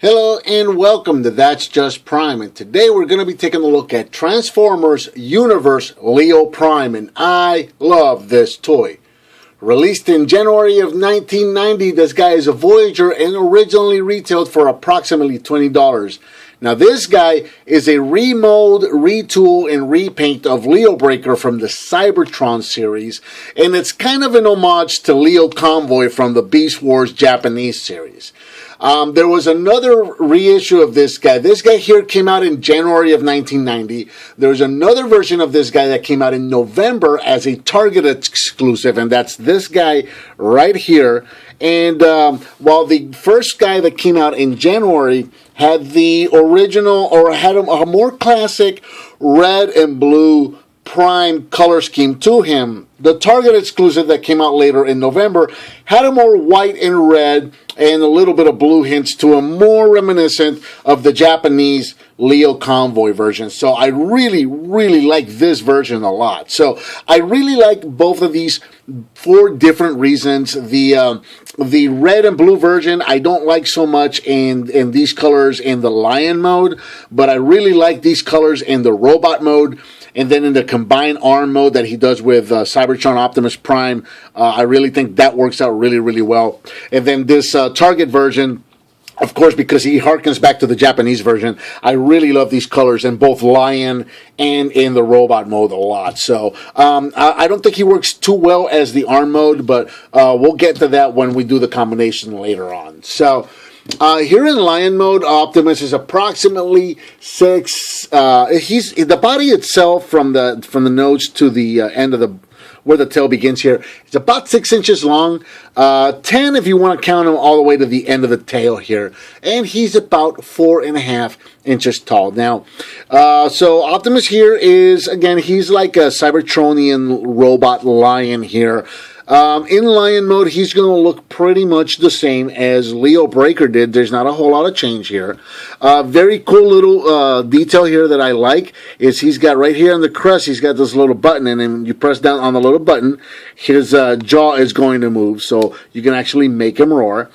Hello and welcome to That's Just Prime, and today we're going to be taking a look at Transformers Universe Leo Prime, and I love this toy. Released in January of 1990, this guy is a Voyager and originally retailed for approximately $20. Now this guy is a remold, retool, and repaint of Leo Breaker from the Cybertron series, and it's kind of an homage to Leo Convoy from the Beast Wars Japanese series. There was another reissue of this guy. This guy here came out in January of 1990. There's another version of this guy that came out in November as a Target exclusive, and that's this guy right here. And while the first guy that came out in January had the original, or had a more classic red and blue Prime color scheme to him, the Target exclusive that came out later in November had a more white and red and a little bit of blue hints to him, more reminiscent of the Japanese Leo Convoy version. So I really like this version a lot. So I really like both of these for different reasons. The red and blue version I don't like so much in these colors in the Lion mode, but I really like these colors in the robot mode. And then in the combined arm mode that he does with Cybertron Optimus Prime, I really think that works out really well. And then this Target version, of course, because he harkens back to the Japanese version, I really love these colors in both Lion and in the robot mode a lot. So I don't think he works too well as the arm mode, but we'll get to that when we do the combination later on. So here in Lion mode, Optimus is approximately 6. He's the body itself from the nose to the end of the where the tail begins here. It's about 6 inches long, 10 if you want to count him all the way to the end of the tail here, and he's about 4.5 inches tall. Now, so Optimus here is, again, he's like a Cybertronian robot lion here. In Lion mode, he's going to look pretty much the same as Leo Breaker did. There's not a whole lot of change here. Very cool little detail here that I like is he's got right here on the crest, he's got this little button, and then you press down on the little button, his jaw is going to move, so you can actually make him roar.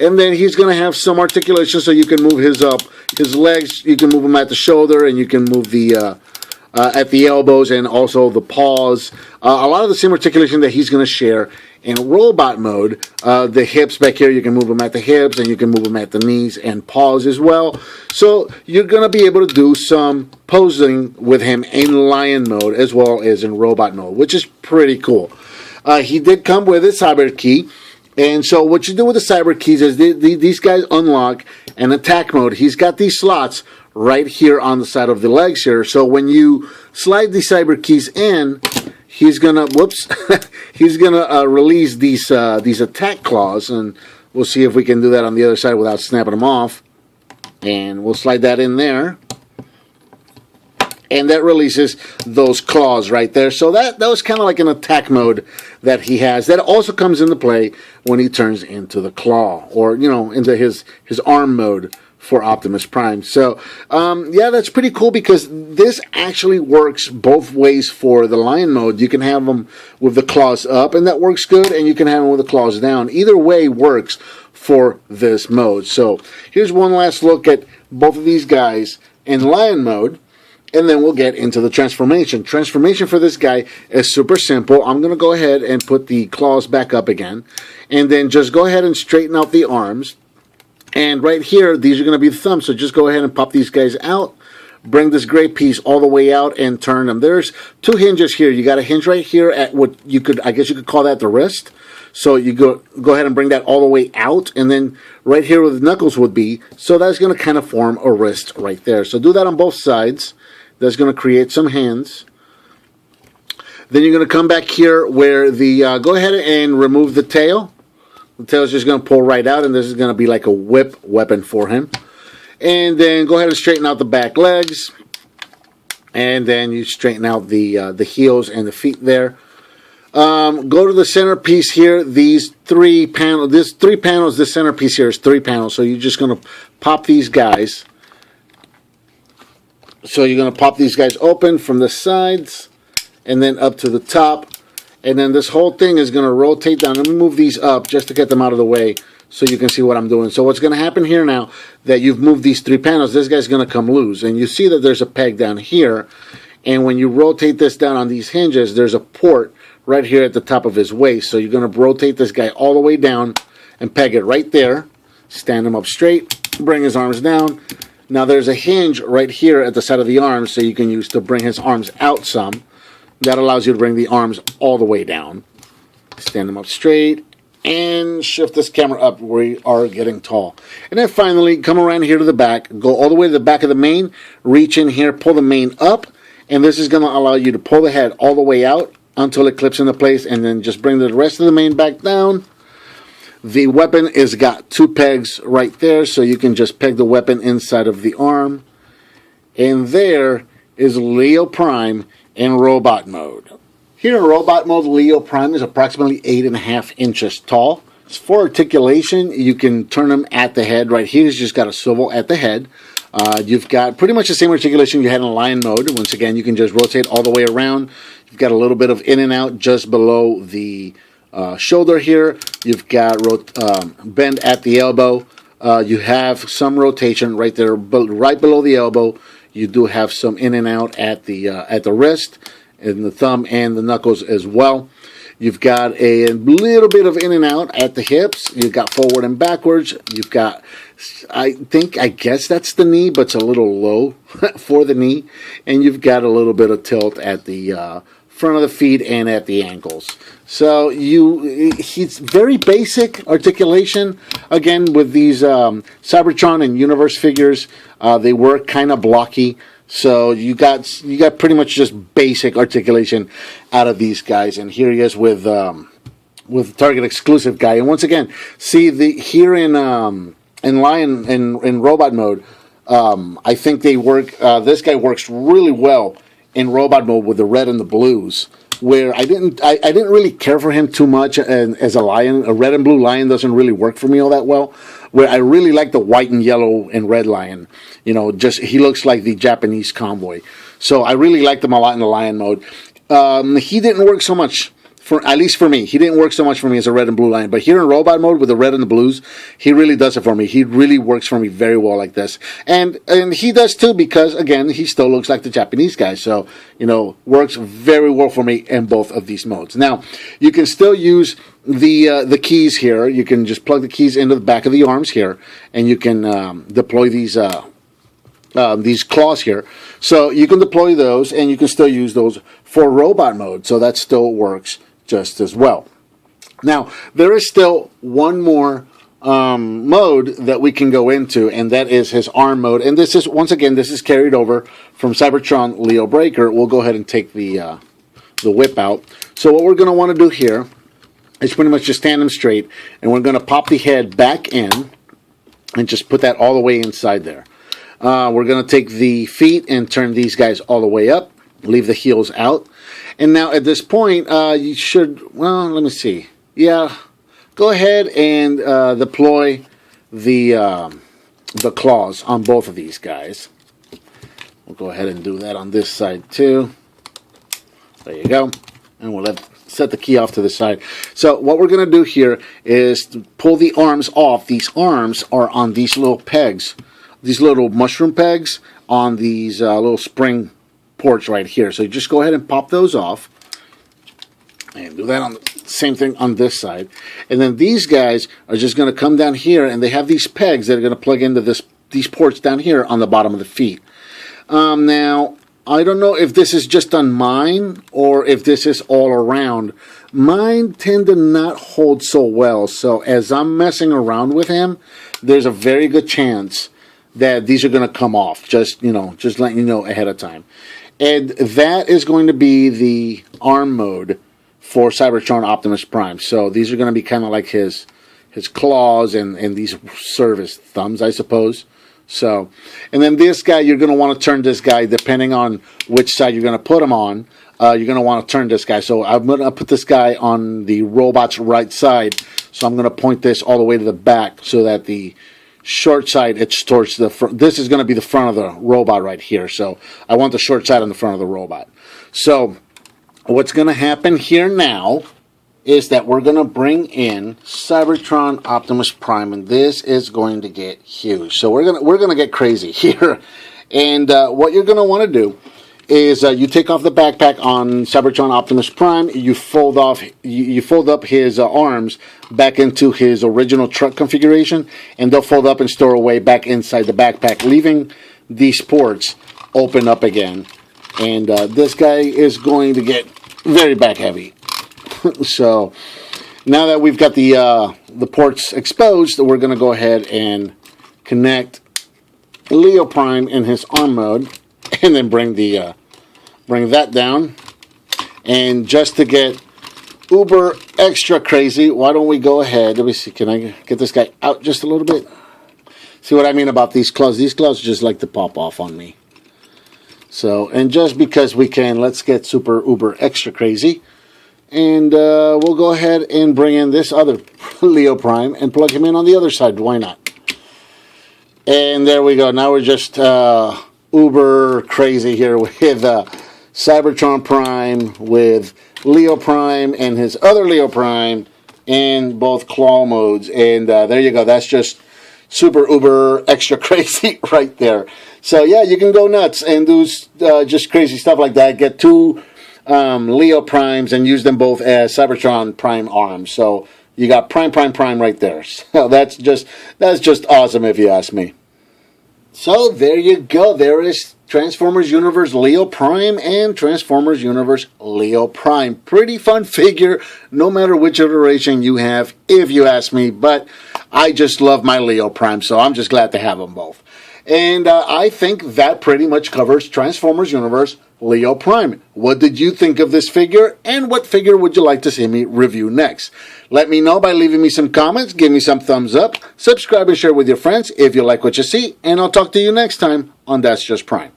And then he's going to have some articulation, so you can move his legs, you can move him at the shoulder, and you can move the at the elbows and also the paws. A lot of the same articulation that he's going to share in robot mode. The hips back here, you can move them at the hips, and you can move them at the knees and paws as well. So you're going to be able to do some posing with him in Lion mode as well as in robot mode, which is pretty cool. He did come with a cyber key. And so what you do with the cyber keys is these guys unlock an attack mode. He's got these slots right here on the side of the legs here. So when you slide the cyber keys in, he's gonna he's gonna release these attack claws, and we'll see if we can do that on the other side without snapping them off. And we'll slide that in there, and that releases those claws right there. So that was kind of like an attack mode that he has. That also comes into play when he turns into the claw, or into his arm mode for Optimus Prime. So yeah, that's pretty cool because this actually works both ways for the Lion mode. You can have them with the claws up, and that works good, and you can have them with the claws down. Either way works for this mode. So here's one last look at both of these guys in Lion mode, and then we'll get into the transformation. Transformation for this guy is super simple. I'm going to go ahead and put the claws back up again, and then just go ahead and straighten out the arms. And right here, these are going to be the thumbs, so just go ahead and pop these guys out. Bring this gray piece all the way out and turn them. There's 2 hinges here. You got a hinge right here at what I guess you could call that the wrist. So you go ahead and bring that all the way out, and then right here where the knuckles would be. So that's going to kind of form a wrist right there. So do that on both sides. That's going to create some hands. Then you're going to come back here where the go ahead and remove the tail. The tail is just going to pull right out, and this is going to be like a whip weapon for him. And then go ahead and straighten out the back legs. And then you straighten out the heels and the feet there. Go to the centerpiece here. These 3 panels, this centerpiece here is 3 panels. So you're just going to pop these guys. So you're going to pop these guys open from the sides and then up to the top. And then this whole thing is going to rotate down. Let me move these up just to get them out of the way so you can see what I'm doing. So what's going to happen here now that you've moved these 3 panels, this guy's going to come loose. And you see that there's a peg down here. And when you rotate this down on these hinges, there's a port right here at the top of his waist. So you're going to rotate this guy all the way down and peg it right there. Stand him up straight, bring his arms down. Now there's a hinge right here at the side of the arms, so you can use to bring his arms out some. That allows you to bring the arms all the way down. Stand them up straight and shift this camera up where you are getting tall. And then finally, come around here to the back, go all the way to the back of the main, reach in here, pull the main up, and this is going to allow you to pull the head all the way out until it clips into place, and then just bring the rest of the main back down. The weapon is got 2 pegs right there, so you can just peg the weapon inside of the arm. And there is Leo Prime in robot mode. Here in robot mode, Leo Prime is approximately 8.5 inches tall. For articulation, you can turn him at the head. Right here, he's just got a swivel at the head. You've got pretty much the same articulation you had in lion mode. Once again, you can just rotate all the way around. You've got a little bit of in and out just below the shoulder here. You've got bend at the elbow. You have some rotation right there, right below the elbow. You do have some in and out at the wrist, and the thumb and the knuckles as well. You've got a little bit of in and out at the hips. You've got forward and backwards. You've got, I guess that's the knee, but it's a little low for the knee. And you've got a little bit of tilt at the front of the feet and at the ankles. So he's very basic articulation. Again, with these Cybertron and Universe figures, they were kind of blocky. So you got pretty much just basic articulation out of these guys. And here he is with Target exclusive guy. And once again, see here in robot mode, I think they work. This guy works really well in robot mode with the red and the blues, where I didn't really care for him too much as a lion. A red and blue lion doesn't really work for me all that well. Where I really like the white and yellow and red lion. You know, just he looks like the Japanese convoy. So I really liked him a lot in the lion mode. He didn't work so much, at least for me. He didn't work so much for me as a red and blue lion. But here in robot mode with the red and the blues, he really does it for me. He really works for me very well like this. And he does too, because again, he still looks like the Japanese guy. So, you know, works very well for me in both of these modes. Now, you can still use the keys here. You can just plug the keys into the back of the arms here, and you can deploy these claws here. So you can deploy those, and you can still use those for robot mode. So that still works just as well. Now, there is still one more mode that we can go into, and that is his arm mode. And this is, once again, this is carried over from Cybertron Leo Breaker. We'll go ahead and take the whip out. So what we're going to want to do here is pretty much just stand him straight, and we're going to pop the head back in and just put that all the way inside there. We're going to take the feet and turn these guys all the way up, leave the heels out. And now at this point, you should, well, let me see. Yeah, go ahead and deploy the claws on both of these guys. We'll go ahead and do that on this side too. There you go. And we'll set the key off to the side. So what we're going to do here is to pull the arms off. These arms are on these little pegs, these little mushroom pegs on these little spring ports right here. So you just go ahead and pop those off. And do that on the same thing on this side. And then these guys are just going to come down here, and they have these pegs that are going to plug into these ports down here on the bottom of the feet. Now, I don't know if this is just on mine or if this is all around. Mine tend to not hold so well. So as I'm messing around with him, there's a very good chance that these are going to come off. Just letting you know ahead of time. And that is going to be the arm mode for Cybertron Optimus Prime. So these are going to be kind of like his claws, and these serve as thumbs, I suppose. So, and then this guy, you're going to want to turn this guy, depending on which side you're going to put him on, you're going to want to turn this guy. So I'm going to put this guy on the robot's right side. So I'm going to point this all the way to the back so that the short side, it's towards the front. This is going to be the front of the robot right here. So I want the short side on the front of the robot. So what's going to happen here now is that we're going to bring in Cybertron Optimus Prime, and this is going to get huge. So we're gonna get crazy here. And what you're going to want to do is you take off the backpack on Cybertron Optimus Prime. You fold up his arms back into his original truck configuration, and they'll fold up and store away back inside the backpack, leaving these ports open up again. And this guy is going to get very back heavy. So now that we've got the ports exposed, we're going to go ahead and connect Leo Prime in his arm mode, and then bring that down. And just to get uber extra crazy, why don't we go ahead? Let me see. Can I get this guy out just a little bit? See what I mean about these claws? These claws just like to pop off on me. So, and just because we can, let's get super uber extra crazy. And we'll go ahead and bring in this other Leo Prime and plug him in on the other side. Why not? And there we go. Now we're just uber crazy here with Cybertron Prime, with Leo Prime and his other Leo Prime in both claw modes. And there you go. That's just super uber extra crazy right there. So yeah, you can go nuts and do just crazy stuff like that. Get two Leo Primes and use them both as Cybertron Prime arms. So you got Prime right there. So that's just awesome if you ask me. So there you go. There is Transformers Universe Leo Prime and Transformers Universe Leo Prime. Pretty fun figure, no matter which iteration you have, if you ask me. But I just love my Leo Prime, so I'm just glad to have them both. And I think that pretty much covers Transformers Universe Leo Prime. What did you think of this figure, and what figure would you like to see me review next? Let me know by leaving me some comments, give me some thumbs up, subscribe and share with your friends if you like what you see, and I'll talk to you next time on That's Just Prime.